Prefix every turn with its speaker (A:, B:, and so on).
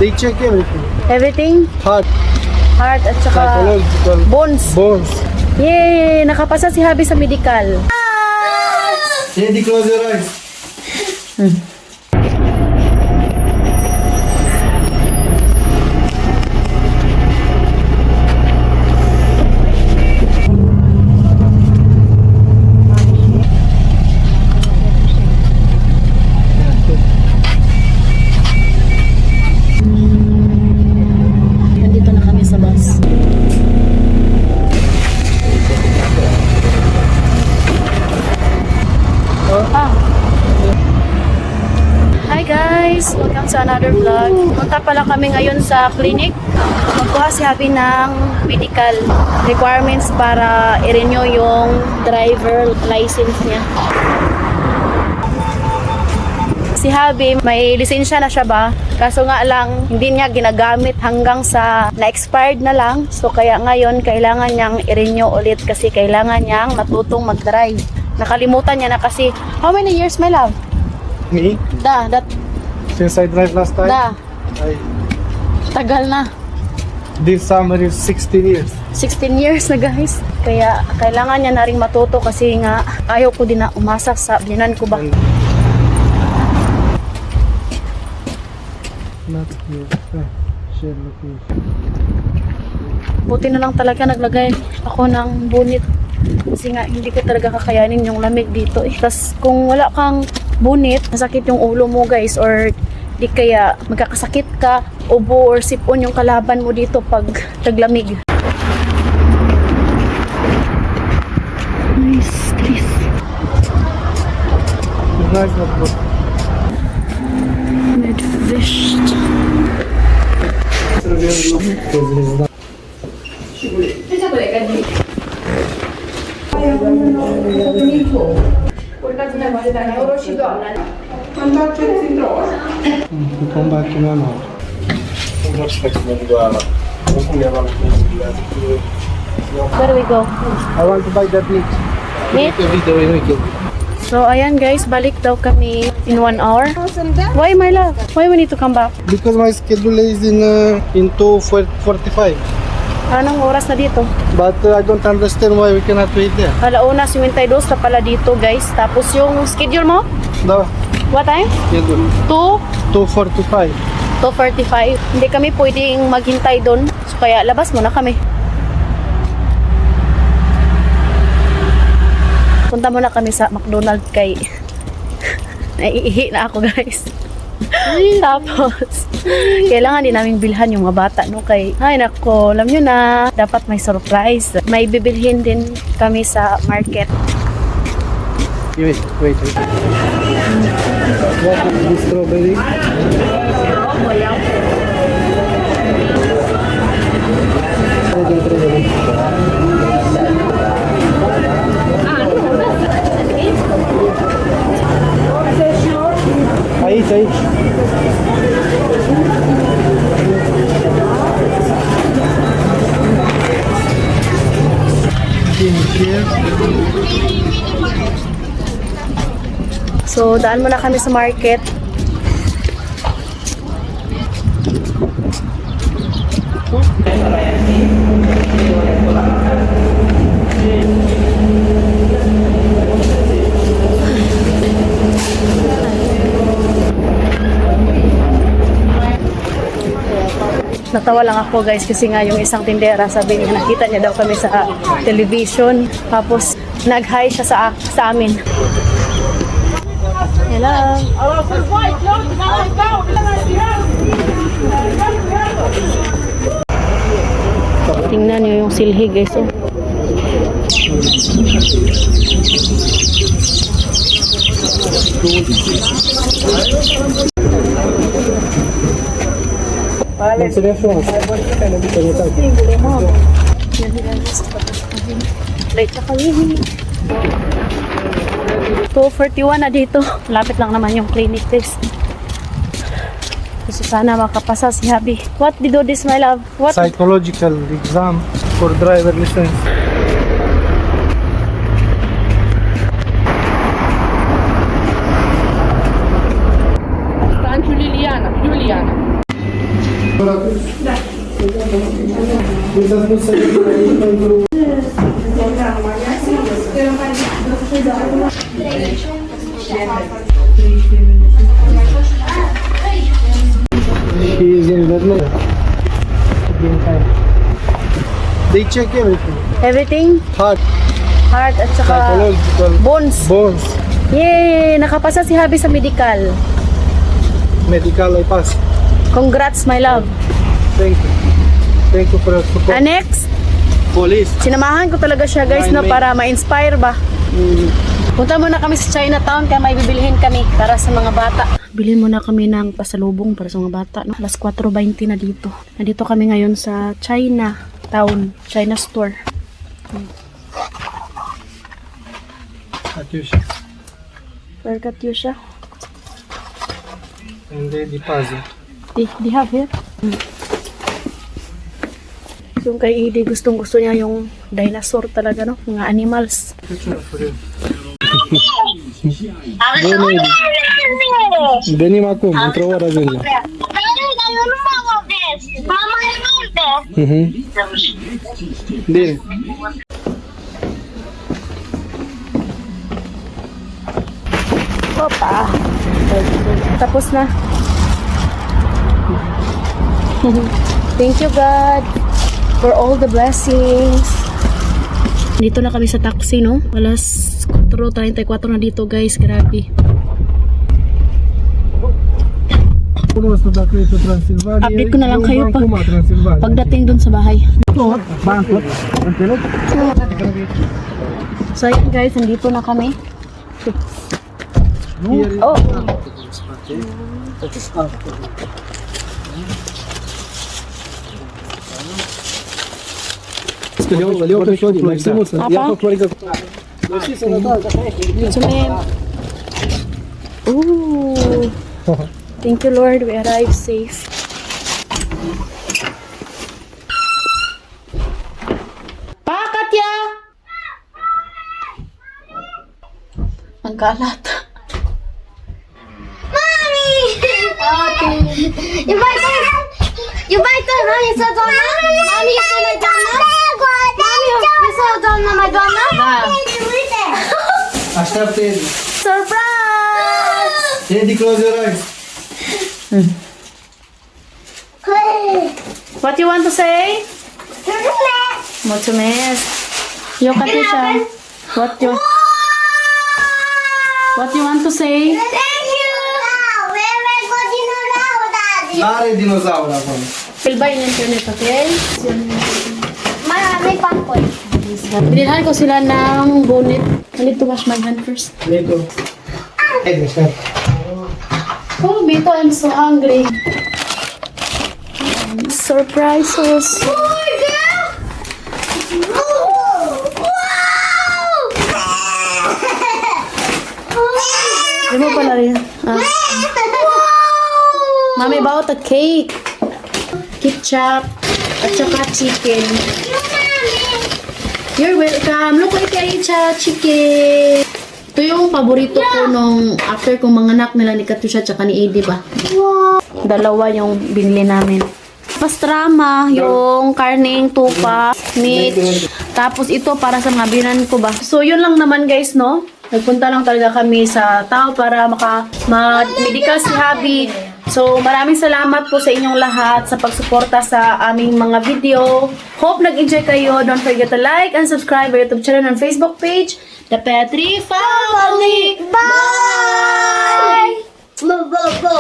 A: They check everything.
B: Everything?
A: Heart,
B: Heart at saka
A: psychological,
B: bones.
A: bones.
B: Yay! Nakapasa si Habi sa medical.
A: Eddie, close your eyes.
B: Nandito na kami sa bus. Hi guys! Welcome to another vlog. Punta pala kami ngayon sa clinic. Magkuha si Habi ng medical requirements para i-renew yung driver license niya. Si Habi, may lisensya na siya ba? Kaso nga lang, hindi niya ginagamit hanggang sa na-expired na lang. So kaya ngayon, kailangan niyang i-renew ulit kasi kailangan niyang matutong mag-drive. Nakalimutan niya na kasi, how many years, my love?
A: Me?
B: That
A: Since I drive last time, I,
B: tagal na.
A: this summer is 16 years.
B: 16 years na guys. Kaya kailangan niya na rin matuto kasi nga ayaw ko din na umasa sa binan ko ba.
A: Not here. Share location.
B: Buti na lang talaga naglagay ako ng bunit. Kasi nga hindi ko talaga kakayanin yung lamig dito eh. Tapos kung wala kang bunit, masakit yung ulo mo guys or di kaya magkakasakit ka, ubo or sipon yung kalaban mo dito pag taglamig. Nice, Chris.
A: It's nice, not good.
B: Midfished.
A: Come back to my mouth.
B: Where do we go?
A: I want to buy that meat.
B: Meat?
A: Make a video in weekend.
B: So ayan guys, balik daw kami in 1 hour. Why my love? Why we need to come back?
A: Because my schedule is in 2:45.
B: Anong oras na dito?
A: But I don't understand why we cannot wait there.
B: Alauna, 52 na pala dito guys. Tapos yung schedule mo?
A: The
B: What time?
A: schedule 2:45.
B: 2:45. Hindi kami pwedeng maghintay doon. So kaya labas muna kami. Punta muna kami sa McDonald's kay naiihi na ako guys. Tapos kailangan din namin bilhan yung mga bata no kay ay nako, alam nyo na dapat may surprise. May bibilhin din kami sa market.
A: Wait. What is this strawberry? Aí.
B: So daan muna kami sa market. Natawa lang ako guys kasi nga yung isang tindera sabi niya nakita niya daw kami sa television tapos nag-hi siya sa amin. Hello. Tingnan niyo yung silhi guys oh. Late na kami. 2:41 na dito. Lapit lang naman yung clinic guys. Gusto sana makapasa si Habi. What did you do this, my love? What?
A: Psychological exam for driver license. He is in Vietnam. They check everything.
B: Everything?
A: Heart,
B: Heart at saka
A: psychological,
B: bones.
A: bones,
B: Yay! Nakapasa si Habi sa medical.
A: medical, I pass.
B: Congrats, my love.
A: Thank you. Thank you for your support.
B: Next,
A: Police.
B: sinamahan ko talaga siya guys no para ma-inspire ba. Punta muna kami sa Chinatown kaya may bibilihin kami para sa mga bata. Bilhin muna kami ng pasalubong para sa mga bata. No? Alas 4:20 na dito. Nandito kami ngayon sa Chinatown, China store.
A: Katyusha.
B: Where Katyusha?
A: And they deposit.
B: They have here. Yung kay Edie, gustong gusto niya yung dinosaur talaga, no? Mga animals.
A: Venim acum, într-o oră ajungem. Bine.
B: Opa! Tapos na. Thank you God for all the blessings. Dito na kami sa taxi, no? Alas 4:34 na dito, guys. Grabe.
A: Cunosc dacă e pe Transilvania.
B: Update ko na lang
A: e un
B: kayo pag,
A: bancomat, Transilvania.
B: pagdating dun sa bahay.
A: Bancul, înțelegi?
B: So, ayan guys, nandito na kami. Oh!
A: Eu pe Florin, mersi mult. Ia pe Florica.
B: Mulțumim! Ooh! Thank you, Lord. We arrived safe. Pa, Katya! Ang kalat.
C: Mommy! You bite the Mommy, you saw Donna? Mommy, you saw my Donna? Mommy, you saw Donna, my Donna?
A: Așteaptă Edi.
B: Surprise!
A: Edi, close your eyes.
B: What you want to say? Mulțumesc. Eu, Katisha. What you want to say?
C: Thank you! Where go dinosaur, Daddy?
A: N-are dinozaur acolo.
B: Fill by internet, okay?
C: May pangkol.
B: Binilhan ko sila ng bonnet. I need to wash my hand first.
A: Dito. Edi, așteaptă.
B: Oh, Bito, I'm so hungry. Surprises. Di mo pala rin. Ah. Mami, about a cake. Ketchup. At saka chicken. You're welcome. Look, ito ay chicken. Ito yung paborito ko nung after kong manganak nila ni Katusha at saka ni Eddie ba. Dalawa yung binili namin. Pastrama, yung karning tupa, meat. Tapos ito para sa mga binan ko ba. So yun lang naman guys, no? Nagpunta lang talaga kami sa tao para ma-medical si Habi. So maraming salamat po sa inyong lahat sa pagsuporta sa aming mga video. Hope nag-enjoy kayo. Don't forget to like and subscribe our YouTube channel and Facebook page, The Petri Family.